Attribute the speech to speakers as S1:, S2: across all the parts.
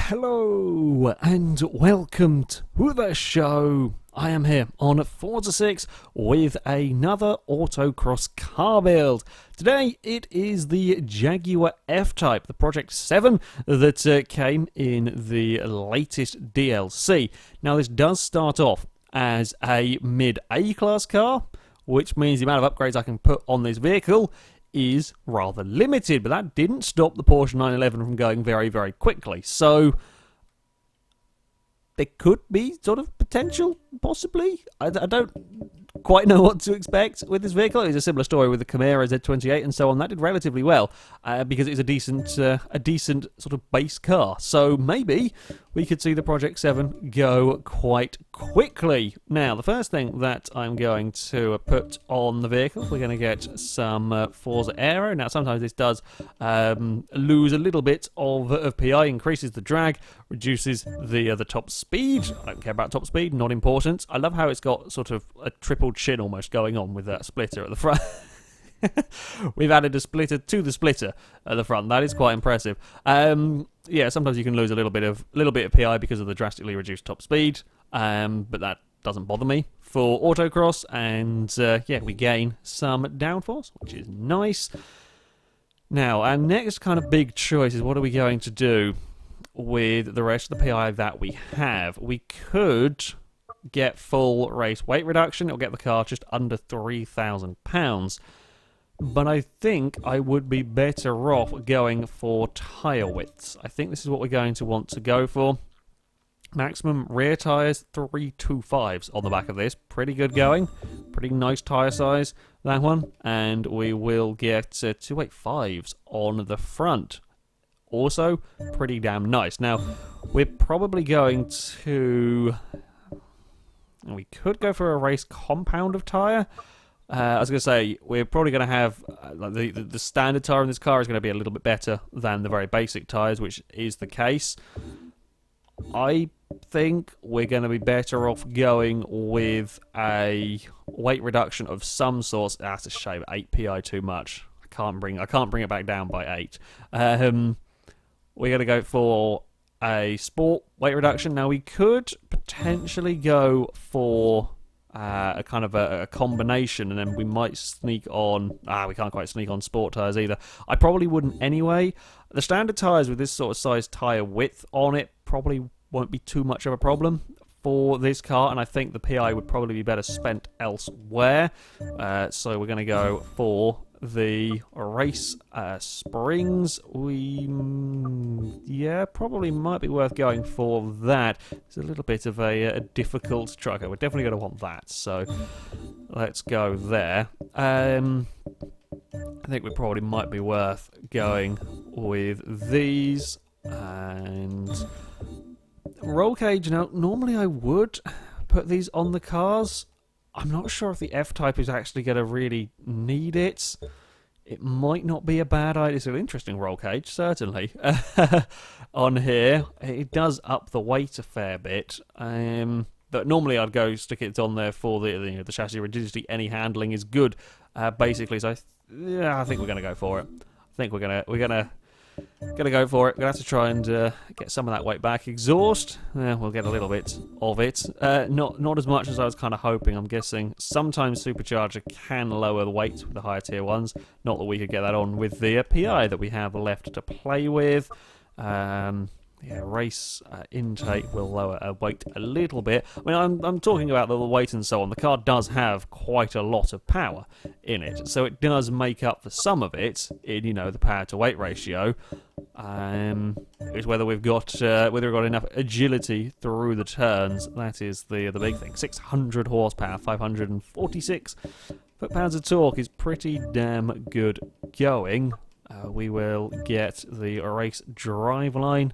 S1: Hello and welcome to the show. I am here on Forza 6 with another autocross car build. Today it is the Jaguar F-Type, the Project 7 that came in the latest DLC. Now this does start off as a mid-A class car, which means the amount of upgrades I can put on this vehicle is rather limited, but that didn't stop the Porsche 911 from going very, very quickly. So there could be sort of potential, possibly. I don't quite know what to expect with this vehicle. It was a similar story with the Camaro Z28 and so on. That did relatively well because it was a decent sort of base car. So maybe we could see the Project 7 go quite quickly. Now, the first thing that I'm going to put on the vehicle, we're going to get some Forza Aero. Now, sometimes this does lose a little bit of PI, increases the drag, reduces the top speed. I don't care about top speed, not important. I love how it's got sort of a triple chin almost going on with that splitter at the front. We've added a splitter to the splitter at the front. That is quite impressive. Yeah, sometimes you can lose a little bit of PI because of the drastically reduced top speed, but that doesn't bother me for autocross. And yeah, we gain some downforce, which is nice. Now, our next kind of big choice is what are we going to do with the rest of the PI that we have. We could get full race weight reduction. It'll get the car just under £3,000. But I think I would be better off going for tyre widths. I think this is what we're going to want to go for. Maximum rear tyres, 325s on the back of this. Pretty good going. Pretty nice tyre size, that one. And we will get 285s on the front. Also, pretty damn nice. Now, we're probably going to... We could go for a race compound of tyre. I was going to say, we're probably going to have... the standard tyre in this car is going to be a little bit better than the very basic tyres, which is the case. I think we're going to be better off going with a weight reduction of some sort. That's a shame, 8 PI too much. I can't bring it back down by 8. We're going to go for a sport weight reduction. Now, we could potentially go for a kind of a combination, and then we might sneak on... we can't quite sneak on sport tyres either. I probably wouldn't anyway. The standard tyres with this sort of size tyre width on it probably won't be too much of a problem for this car, and I think the PI would probably be better spent elsewhere. So we're going to go for the race springs. Yeah, probably might be worth going for that. It's a little bit of a difficult truck. We're definitely going to want that, so let's go there. I think we probably might be worth going with these. And roll cage. Now, normally I would put these on the cars. I'm not sure if the F-Type is actually going to really need it. It might not be a bad idea. It's an interesting roll cage, certainly, on here. It does up the weight a fair bit. But normally I'd go stick it on there for the chassis rigidity. Any handling is good, basically. So I think we're going to go for it. I think we're gonna go for it. We're going to have to try and get some of that weight back. Exhaust, we'll get a little bit of it. Not as much as I was kind of hoping, I'm guessing. Sometimes supercharger can lower the weight with the higher tier ones. Not that we could get that on with the PI that we have left to play with. Yeah, race intake will lower weight a little bit. I mean, I'm talking about the weight and so on. The car does have quite a lot of power in it, so it does make up for some of it in, the power to weight ratio. It's whether we've got enough agility through the turns. That is the big thing. 600 horsepower, 546 foot-pounds of torque is pretty damn good going. We will get the race driveline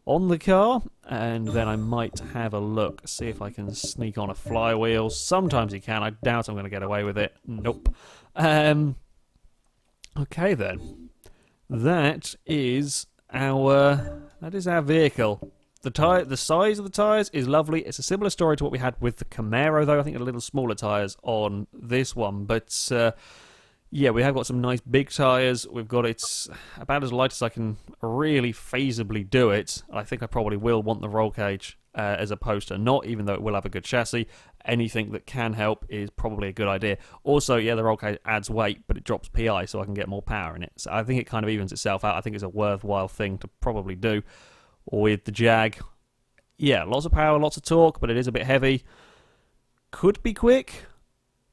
S1: on the car, and then I might have a look, see if I can sneak on a flywheel. Sometimes you can. I doubt I'm going to get away with it. Nope. Okay then. That is our vehicle. The size of the tyres is lovely. It's a similar story to what we had with the Camaro, though. I think a little smaller tyres on this one, but Yeah, we have got some nice big tyres. We've got it about as light as I can really feasibly do it. I think I probably will want the roll cage as opposed to not, even though it will have a good chassis. Anything that can help is probably a good idea. Also, yeah, the roll cage adds weight, but it drops PI, so I can get more power in it. So I think it kind of evens itself out. I think it's a worthwhile thing to probably do with the Jag. Yeah, lots of power, lots of torque, but it is a bit heavy. Could be quick.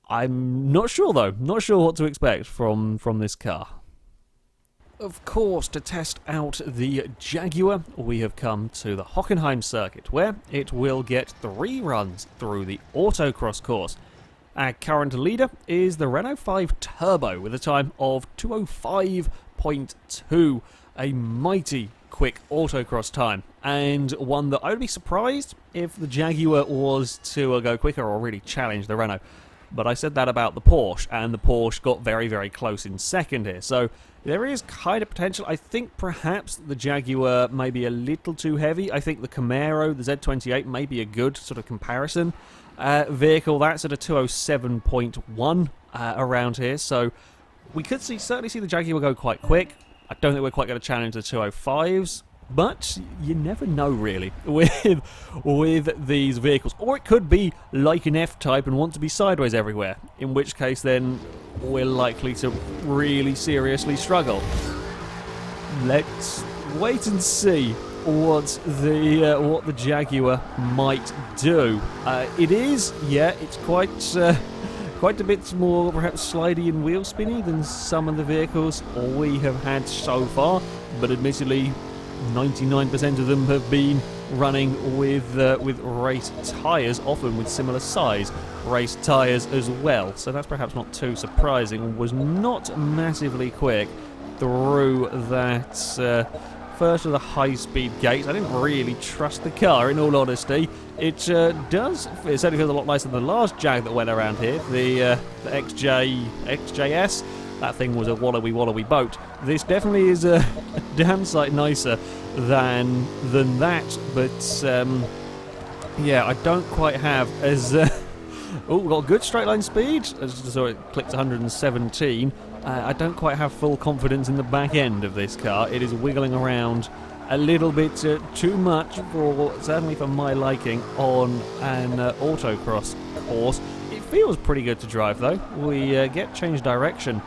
S1: I'm not sure, though. Not sure what to expect from this car. Of course, to test out the Jaguar, we have come to the Hockenheim Circuit, where it will get 3 runs through the Autocross course. Our current leader is the Renault 5 Turbo with a time of 2:05.2, a mighty quick Autocross time, and one that I would be surprised if the Jaguar was to go quicker or really challenge the Renault. But I said that about the Porsche, and the Porsche got very, very close in second here. So there is kind of potential. I think perhaps the Jaguar may be a little too heavy. I think the Camaro, the Z28, may be a good sort of comparison vehicle. That's at a 2:07.1 around here. So we could certainly see the Jaguar go quite quick. I don't think we're quite going to challenge the 2:05s. But you never know, really, with these vehicles. Or it could be like an F-Type and want to be sideways everywhere, in which case then we're likely to really seriously struggle. Let's wait and see what the Jaguar might do. It is, yeah, it's quite a bit more perhaps slidey and wheel spinny than some of the vehicles we have had so far, but admittedly 99% of them have been running with race tyres, often with similar size race tyres as well. So that's perhaps not too surprising. Was not massively quick through that first of the high-speed gates. I didn't really trust the car, in all honesty. It certainly feels a lot nicer than the last Jag that went around here, the XJS. That thing was a wallowy boat. This definitely is a damn sight nicer than that, but yeah, I don't quite have as oh, we've got good straight line speed. So it clicked 117. I don't quite have full confidence in the back end of this car. It is wiggling around a little bit too much certainly for my liking on an autocross course. It feels pretty good to drive though. We get change direction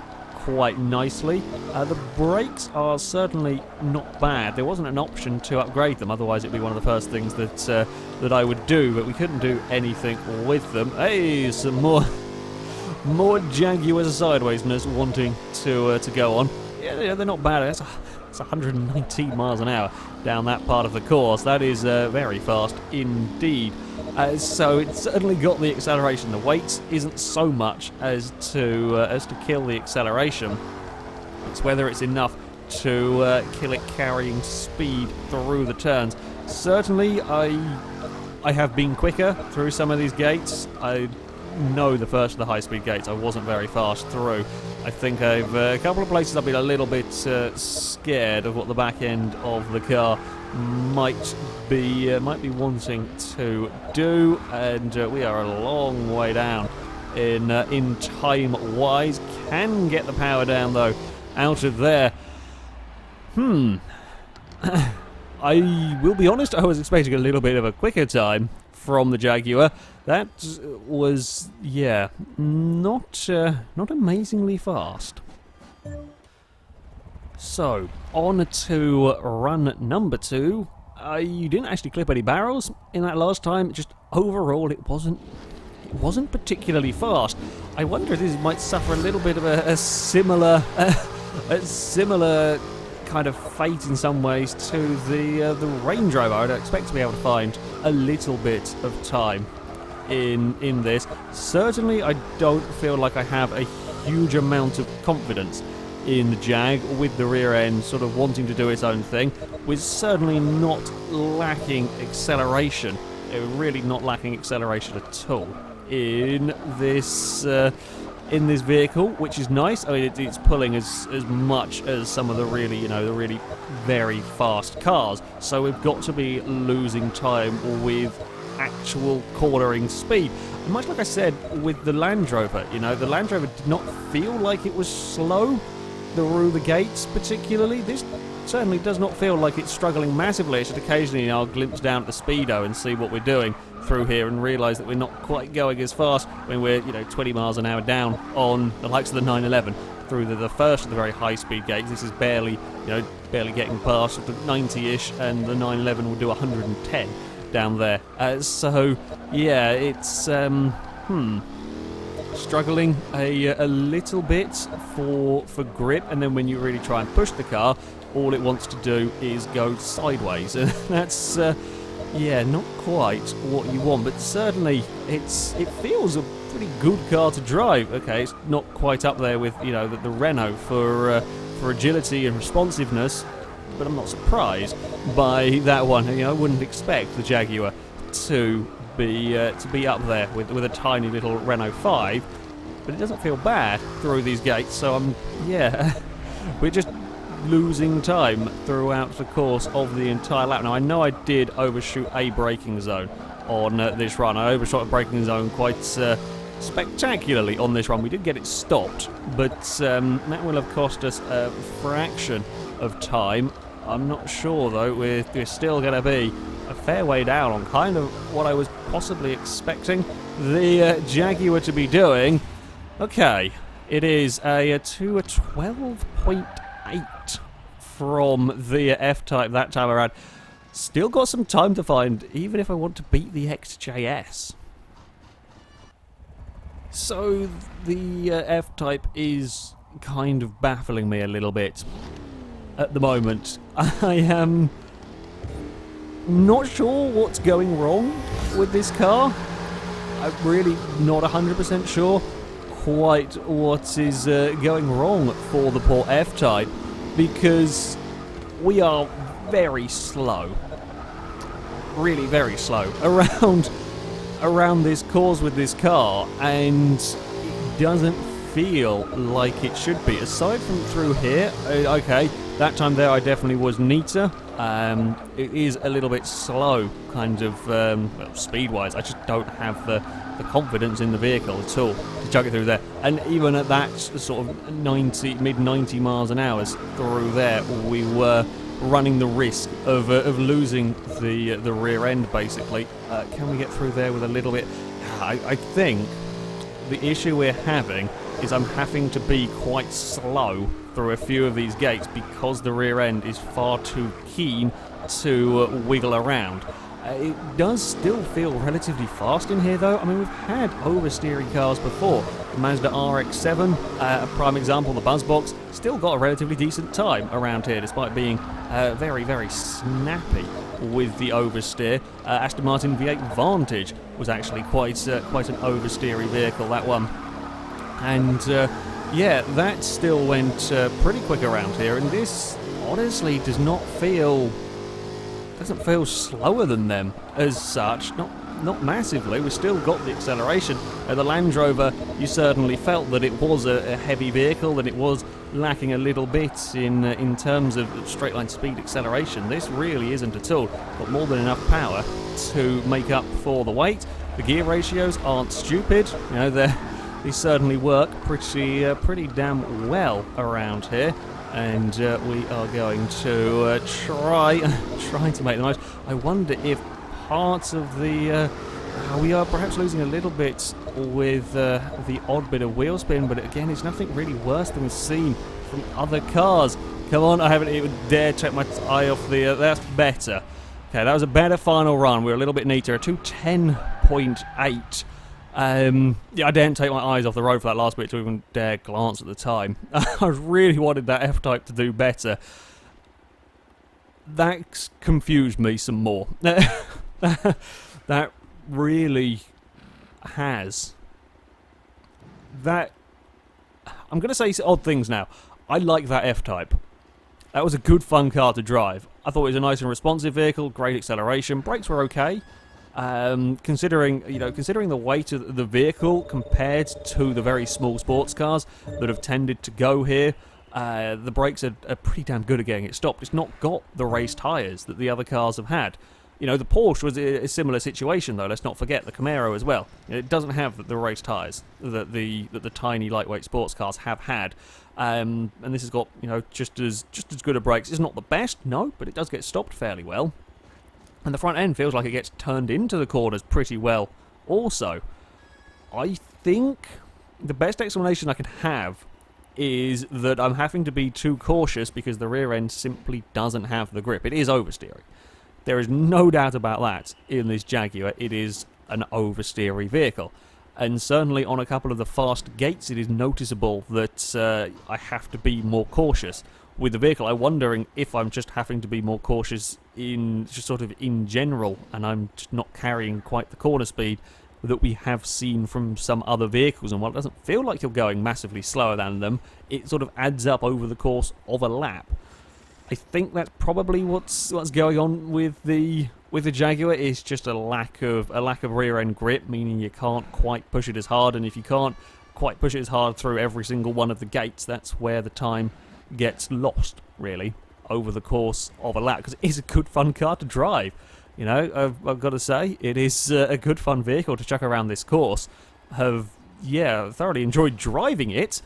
S1: quite nicely. The brakes are certainly not bad. There wasn't an option to upgrade them, otherwise it'd be one of the first things that I would do, but we couldn't do anything with them. Hey, some more Jaguar sidewaysness wanting to go on. Yeah, they're not bad. It's 119 miles an hour down that part of the course. That is very fast indeed. So it's certainly got the acceleration. The weight isn't so much as to kill the acceleration. It's whether it's enough to kill it carrying speed through the turns. Certainly, I have been quicker through some of these gates. I know the first of the high-speed gates I wasn't very fast through. I think I've a couple of places I've been a little bit scared of what the back end of the car might be wanting to do, and we are a long way down in time-wise. Can get the power down though out of there. I will be honest, I was expecting a little bit of a quicker time from the Jaguar. That was, yeah, not amazingly fast. So, on to run number 2. You didn't actually clip any barrels in that last time. Just overall, it wasn't particularly fast. I wonder if this might suffer a little bit of a similar kind of fate in some ways to the Range Rover. I'd expect to be able to find a little bit of time in this. Certainly, I don't feel like I have a huge amount of confidence in the Jag with the rear end sort of wanting to do its own thing. We're certainly not lacking acceleration. We're really not lacking acceleration at all in this vehicle, which is nice. I mean, it's pulling as much as some of the really, the really very fast cars. So we've got to be losing time with actual cornering speed. And much like I said with the Land Rover, the Land Rover did not feel like it was slow through the gates particularly. This certainly does not feel like it's struggling massively. It's just occasionally I'll glimpse down at the speedo and see what we're doing through here and realise that we're not quite going as fast when we're 20 miles an hour down on the likes of the 911 through the first of the very high speed gates. This is barely getting past the 90ish, and the 911 will do 110 down there. So yeah, it's struggling a little bit for grip, and then when you really try and push the car, all it wants to do is go sideways, and that's not quite what you want. But certainly it feels a pretty good car to drive. Okay, it's not quite up there with the Renault for agility and responsiveness, but I'm not surprised by that one. I wouldn't expect the Jaguar to be up there with a tiny little Renault 5, but it doesn't feel bad through these gates. So we're just losing time throughout the course of the entire lap. Now I know I did overshoot a braking zone on this run. I overshot a braking zone quite spectacularly on this run. We did get it stopped, but that will have cost us a fraction of time. I'm not sure though. We're still going to be a fair way down on kind of what I was possibly expecting the Jaguar to be doing. Okay, it is a 12.8 from the F-Type that time around. Still got some time to find, even if I want to beat the XJS. So the F-Type is kind of baffling me a little bit at the moment. I am not sure what's going wrong with this car. I'm really not 100% sure quite what is going wrong for the poor F-Type, because we are very slow, really very slow around this course with this car, and it doesn't feel like it should be. Aside from through here, okay, that time there I definitely was neater. It is a little bit slow, kind of speed-wise. I just don't have the confidence in the vehicle at all to chug it through there. And even at that sort of mid-90 miles an hour through there, we were running the risk of losing the rear end, basically. Can we get through there with a little bit? I think the issue we're having is I'm having to be quite slow through a few of these gates because the rear end is far too keen to wiggle around. It does still feel relatively fast in here though. I mean, we've had oversteering cars before. The Mazda RX-7, a prime example, the Buzzbox, still got a relatively decent time around here despite being very, very snappy with the oversteer. Aston Martin V8 Vantage was actually quite an oversteery vehicle, that one. And that still went pretty quick around here, and this honestly doesn't feel slower than them as such, not massively. We've still got the acceleration. The Land Rover, you certainly felt that it was a heavy vehicle, and it was lacking a little bit in terms of straight line speed acceleration. This really isn't at all. Got more than enough power to make up for the weight. The gear ratios aren't stupid. They certainly work pretty damn well around here. And we are going to try to make the most. I wonder if parts of the... we are perhaps losing a little bit with the odd bit of wheel spin, but again, it's nothing really worse than we've seen from other cars. Come on, I haven't even dared take my eye off the... that's better. Okay, that was a better final run. We were a little bit neater. A 210.8. I didn't take my eyes off the road for that last bit to even dare glance at the time. I really wanted that F-Type to do better. That confused me some more. That really has. That... I'm going to say odd things now. I like that F-Type. That was a good fun car to drive. I thought it was a nice and responsive vehicle, great acceleration. Brakes were okay. Considering the weight of the vehicle compared to the very small sports cars that have tended to go here, the brakes are pretty damn good at getting it stopped. It's not got the race tyres that the other cars have had. You know, the Porsche was a similar situation, though. Let's not forget the Camaro as well. It doesn't have the race tyres that the tiny lightweight sports cars have had, and this has got, you know, just as good a brakes. It's not the best, no, but it does get stopped fairly well, and the front end feels like it gets turned into the corners pretty well. Also, I think the best explanation I can have is that I'm having to be too cautious because the rear end simply doesn't have the grip. It is oversteering. There is no doubt about that in this Jaguar. It is an oversteery vehicle. And certainly on a couple of the fast gates, it is noticeable that I have to be more cautious with the vehicle. I'm wondering if I'm just having to be more cautious in just sort of in general, and I'm just not carrying quite the corner speed that we have seen from some other vehicles. And while it doesn't feel like you're going massively slower than them, it sort of adds up over the course of a lap. I think that's probably what's going on with the Jaguar. Is just a lack of rear end grip, meaning you can't quite push it as hard, and if you can't quite push it as hard through every single one of the gates, that's where the time gets lost, really, over the course of a lap, because it is a good fun car to drive. You know, I've got to say, it is a good fun vehicle to chuck around this course. Have thoroughly enjoyed driving it,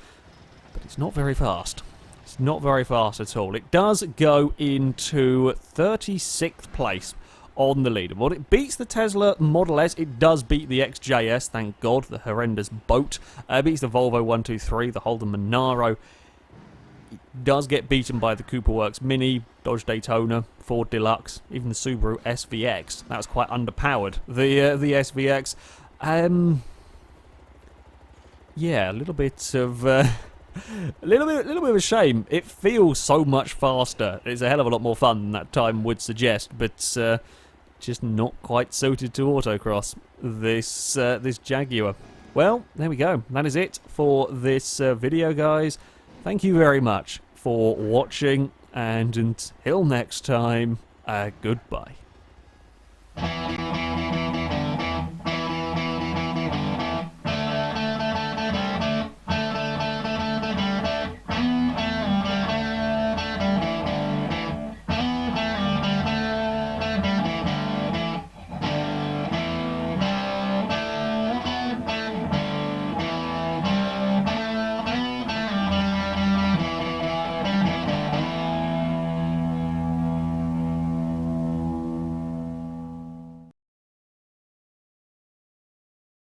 S1: but it's not very fast. It's not very fast at all. It does go into 36th place on the leaderboard. It beats the Tesla Model S. It does beat the XJS, thank God, the horrendous boat. It beats the Volvo 123, the Holden Monaro. It does get beaten by the Cooper Works Mini, Dodge Daytona, Ford Deluxe, even the Subaru SVX. That was quite underpowered. The SVX. Yeah, a little bit of... A little bit of a shame. It feels so much faster. It's a hell of a lot more fun than that time would suggest, but just not quite suited to autocross. This Jaguar. Well, there we go. That is it for this video, guys. Thank you very much for watching, and until next time, goodbye.